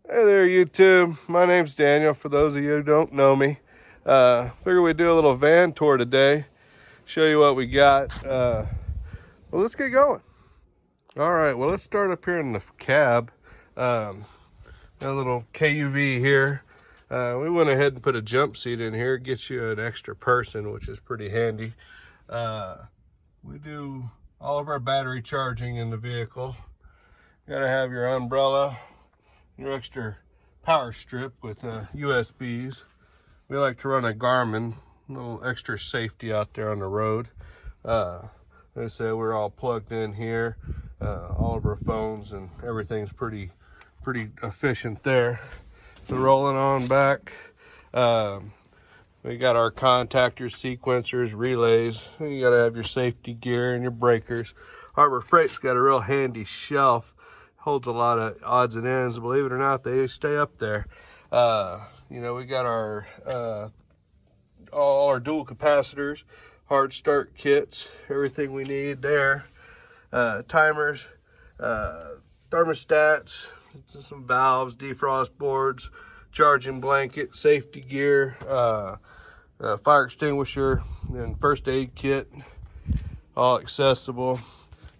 Hey there, YouTube. My name's Daniel. For those of you who don't know me, figure we'd do a little van tour today, show you what we got. Well, let's get going. All right, well, let's start up here in the cab. A little KUV here. We went ahead and put a jump seat in here. It gets you an extra person, which is pretty handy. We do all of our battery charging in the vehicle. You gotta have your umbrella, your extra power strip with USBs. We like to run a Garmin, a little extra safety out there on the road. Like I said, we're all plugged in here. All of our phones and everything's pretty efficient there. So rolling on back, we got our contactors, sequencers, relays. You gotta have your safety gear and your breakers. Harbor Freight's got a real handy shelf. Holds a lot of odds and ends. Believe it or not, they stay up there. We got our all our dual capacitors, hard start kits, everything we need there. Timers, thermostats, some valves, defrost boards, charging blanket, safety gear, fire extinguisher, and first aid kit, all accessible.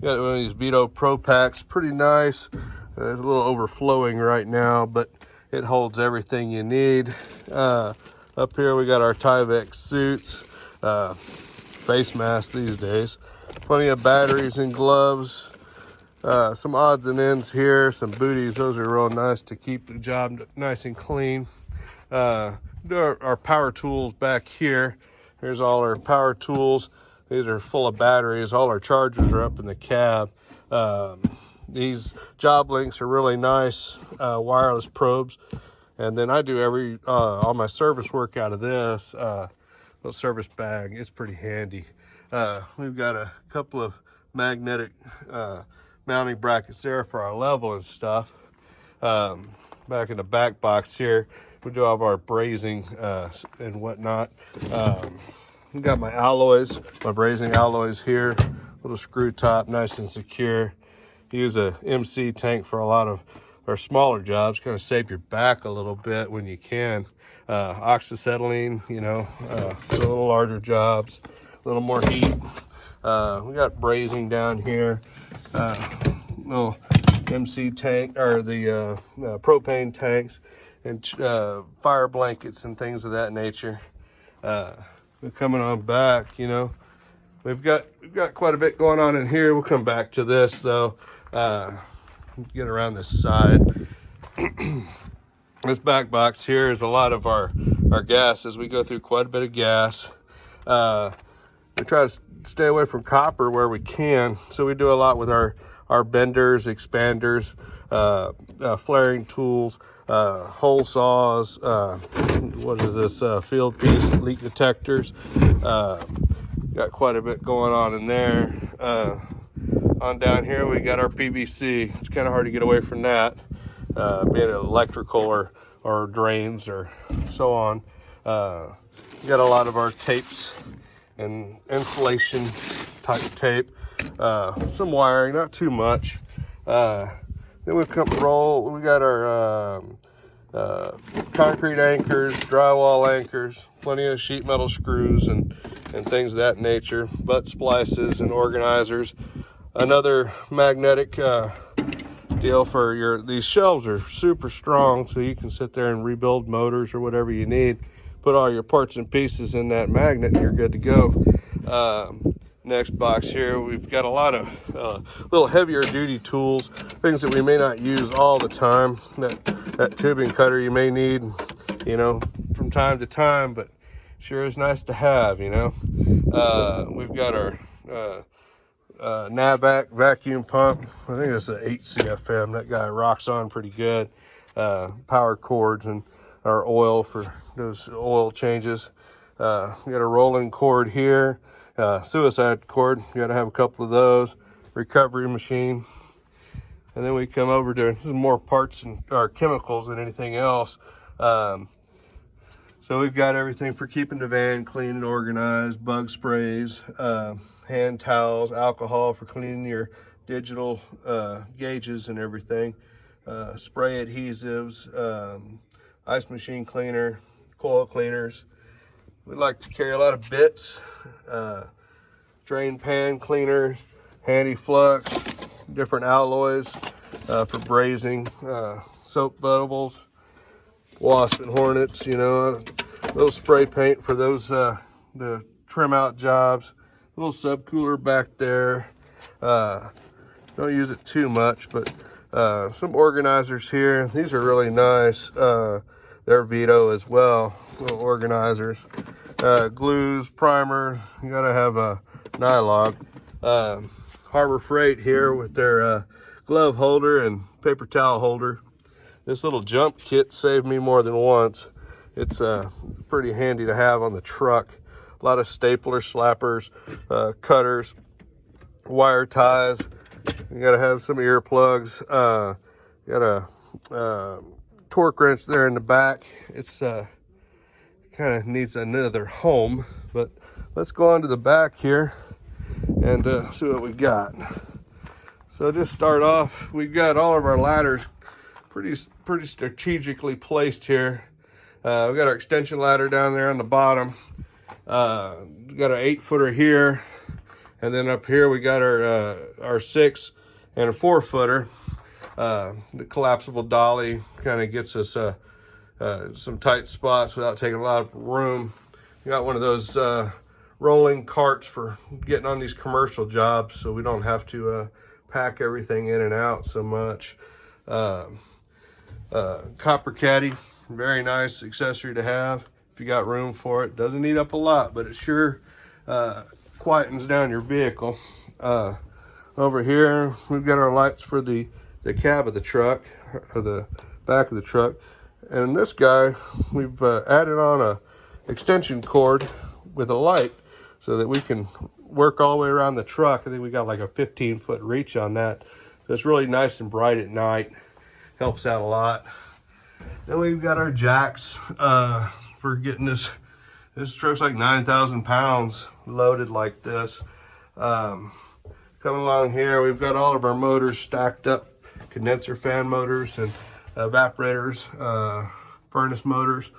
Got one of these Vito Pro Packs, pretty nice. It's a little overflowing right now, but it holds everything you need. Up here we got our Tyvek suits, face masks these days. Plenty of batteries and gloves. Some odds and ends here, some booties. Those are real nice to keep the job nice and clean. Do our power tools back here. Here's all our power tools. These are full of batteries. All our chargers are up in the cab. These job links are really nice, wireless probes. And then I do all my service work out of this little service bag. It's pretty handy. We've got a couple of magnetic mounting brackets there for our level and stuff. Back in the back box here, we do have our brazing and whatnot. We got my alloys, my brazing alloys here. Little screw top, nice and secure. Use a MC tank for a lot of our smaller jobs. Kind of save your back a little bit when you can. Oxyacetylene, for a little larger jobs, a little more heat. We got brazing down here. Little MC tank, or the propane tanks, and fire blankets and things of that nature. We're coming on back, we've got quite a bit going on in here. We'll come back to this though. Get around this side. This back box here is a lot of our gases. We go through quite a bit of gas. We try to stay away from copper where we can, so we do a lot with our benders, expanders, flaring tools, hole saws, field piece, leak detectors. Got quite a bit going on in there. On down here we got our PVC. It's kind of hard to get away from that, being electrical or drains or so on. We got a lot of our tapes and insulation type tape, some wiring, not too much. Then we we got our concrete anchors, drywall anchors, plenty of sheet metal screws and things of that nature, butt splices and organizers. Another magnetic deal for these shelves are super strong, so you can sit there and rebuild motors or whatever you need. Put all your parts and pieces in that magnet and you're good to go. Next box here, we've got a lot of little heavier duty tools, things that we may not use all the time. That tubing cutter you may need, from time to time, but sure is nice to have, We've got our Navac vacuum pump. I think it's an 8 CFM. That guy rocks on pretty good. Power cords and our oil for those oil changes. We got a rolling cord here. Suicide cord, you got to have a couple of those. Recovery machine. And then we come over to more parts and our chemicals than anything else. So we've got everything for keeping the van clean and organized, bug sprays, hand towels, alcohol for cleaning your digital gauges and everything. spray adhesives, ice machine cleaner, coil cleaners. We like to carry a lot of bits, drain pan cleaner, handy flux, different alloys for brazing, soap bubbles, wasp and hornets, you know, a little spray paint for those the trim out jobs, a little subcooler back there. Don't use it too much, but some organizers here. These are really nice. They're Vito as well, little organizers. Glues, primers, you gotta have a nylog. Harbor Freight here with their glove holder and paper towel holder. This little jump kit saved me more than once. It's pretty handy to have on the truck. A lot of staplers, slappers, cutters, wire ties. You gotta have some earplugs. You got a torque wrench there in the back. It's kind of needs another home, but let's go on to the back here and see what we got. So just start off, we've got all of our ladders pretty strategically placed here. We got our extension ladder down there on the bottom. We got an 8-footer here, and then up here we got our 6 and a 4-footer. The collapsible dolly kind of gets us some tight spots without taking a lot of room. We got one of those rolling carts for getting on these commercial jobs, so we don't have to pack everything in and out so much. Copper caddy, very nice accessory to have if you got room for it. Doesn't eat up a lot, but it sure quietens down your vehicle. Over here we've got our lights for the cab of the truck, or the back of the truck. And this guy, we've added on a extension cord with a light so that we can work all the way around the truck. I think we got like a 15-foot reach on that. So it's really nice and bright at night. Helps out a lot. Then we've got our jacks for getting this truck's like 9,000 pounds loaded like this. Coming along here, we've got all of our motors stacked up, condenser fan motors and evaporators, furnace motors.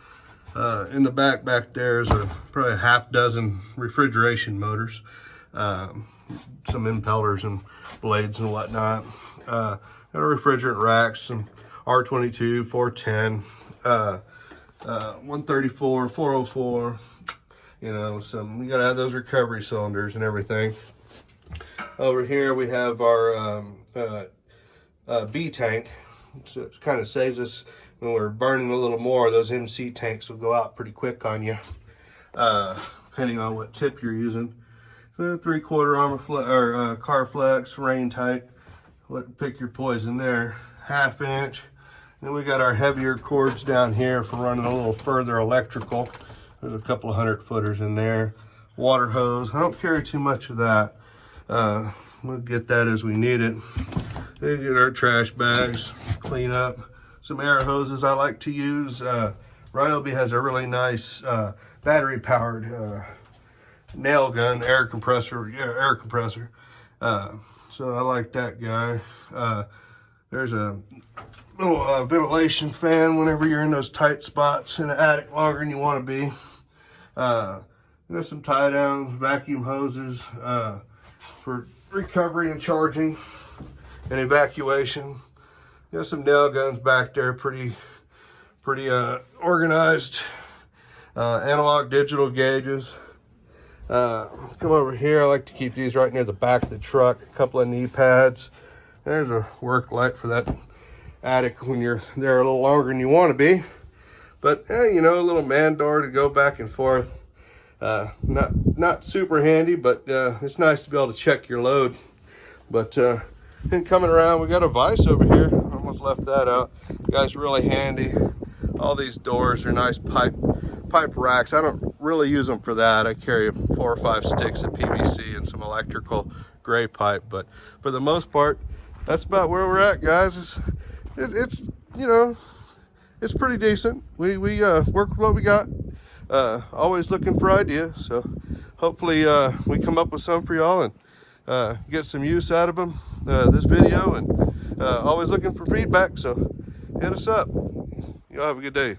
In the back there is probably a half dozen refrigeration motors, some impellers and blades and whatnot. Got a refrigerant racks, some R22, 410, 134, 404. You know, you gotta have those recovery cylinders and everything. Over here we have our B tank. So it kind of saves us when we're burning a little more. Those MC tanks will go out pretty quick on you, depending on what tip you're using. So 3/4 armor or Carflex, rain tight. Pick your poison there. 1/2 inch. Then we got our heavier cords down here for running a little further electrical. There's a couple of 100-footers in there. Water hose. I don't carry too much of that. We'll get that as we need it. We get our trash bags, clean up. Some air hoses I like to use. Ryobi has a really nice battery-powered nail gun, air compressor. So I like that guy. There's a little ventilation fan whenever you're in those tight spots in the attic longer than you want to be. Got some tie downs, vacuum hoses for recovery and charging and evacuation. Got some nail guns back there, pretty organized. Analog digital gauges. Come over here. I like to keep these right near the back of the truck. A couple of knee pads. There's a work light for that attic when you're there a little longer than you want to be. But you know, a little man door to go back and forth. Not super handy, but it's nice to be able to check your load. But then coming around, we got a vise over here. Almost left that out. Guys, really handy. All these doors are nice pipe racks. I don't really use them for that. I carry 4 or 5 sticks of PVC and some electrical gray pipe. But for the most part, that's about where we're at, guys. It's you know, it's pretty decent. We work with what we got. Always looking for ideas. So hopefully we come up with some for y'all and get some use out of them. This video, and Always looking for feedback, so hit us up. Y'all have a good day.